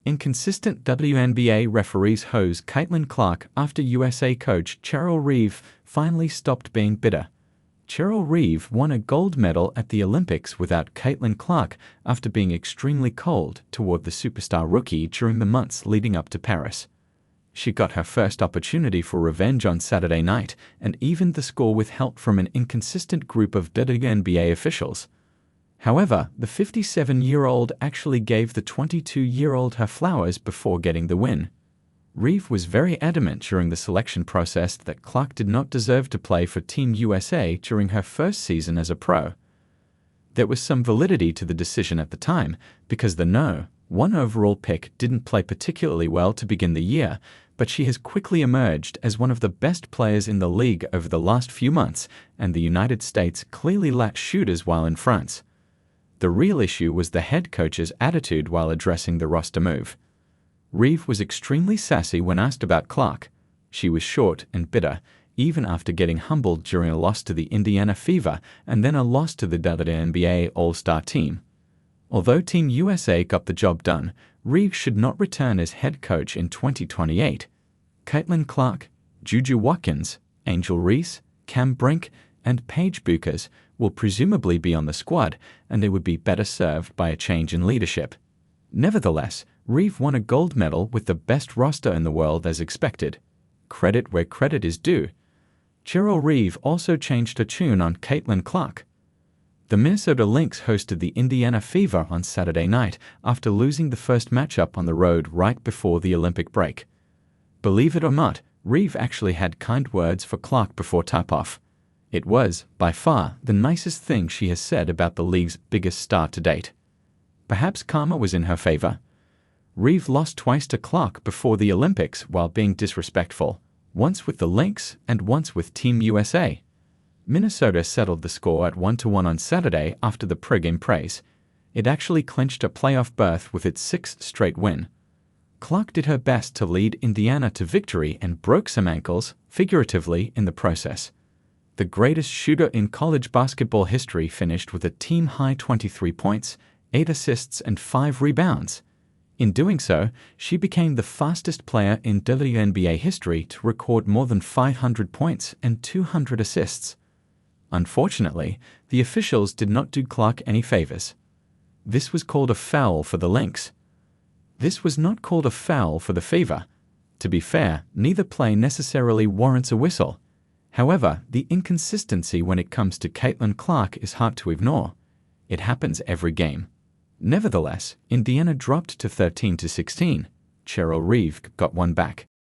Inconsistent WNBA referees hose Caitlin Clark after USA coach Cheryl Reeve finally stopped being bitter. Cheryl Reeve won a gold medal at the Olympics without Caitlin Clark after being extremely cold toward the superstar rookie during the months leading up to Paris. She got her first opportunity for revenge on Saturday night and evened the score with help from an inconsistent group of WNBA officials. However, the 57-year-old actually gave the 22-year-old her flowers before getting the win. Reeve was very adamant during the selection process that Clark did not deserve to play for Team USA during her first season as a pro. There was some validity to the decision at the time because the No. 1 overall pick didn't play particularly well to begin the year, but she has quickly emerged as one of the best players in the league over the last few months, and the United States clearly lacked shooters while in France. The real issue was the head coach's attitude while addressing the roster move. Reeve was extremely sassy when asked about Clark. She was short and bitter, even after getting humbled during a loss to the Indiana Fever and then a loss to the WNBA All-Star team. Although Team USA got the job done, Reeve should not return as head coach in 2028. Caitlin Clark, Juju Watkins, Angel Reese, Cam Brink, and Paige Buchers will presumably be on the squad, and they would be better served by a change in leadership. Nevertheless, Reeve won a gold medal with the best roster in the world as expected. Credit where credit is due. Cheryl Reeve also changed her tune on Caitlin Clark. The Minnesota Lynx hosted the Indiana Fever on Saturday night after losing the first matchup on the road right before the Olympic break. Believe it or not, Reeve actually had kind words for Clark before tip-off. It was, by far, the nicest thing she has said about the league's biggest star to date. Perhaps karma was in her favor. Reeve lost twice to Clark before the Olympics while being disrespectful, once with the Lynx and once with Team USA. Minnesota settled the score at 1-1 on Saturday after the pregame praise. It actually clinched a playoff berth with its sixth straight win. Clark did her best to lead Indiana to victory and broke some ankles, figuratively, in the process. The greatest shooter in college basketball history finished with a team-high 23 points, 8 assists, and 5 rebounds. In doing so, she became the fastest player in WNBA history to record more than 500 points and 200 assists. Unfortunately, the officials did not do Clark any favors. This was called a foul for the Lynx. This was not called a foul for the Fever. To be fair, neither play necessarily warrants a whistle. However, the inconsistency when it comes to Caitlin Clark is hard to ignore. It happens every game. Nevertheless, Indiana dropped to 13-16. Cheryl Reeve got one back.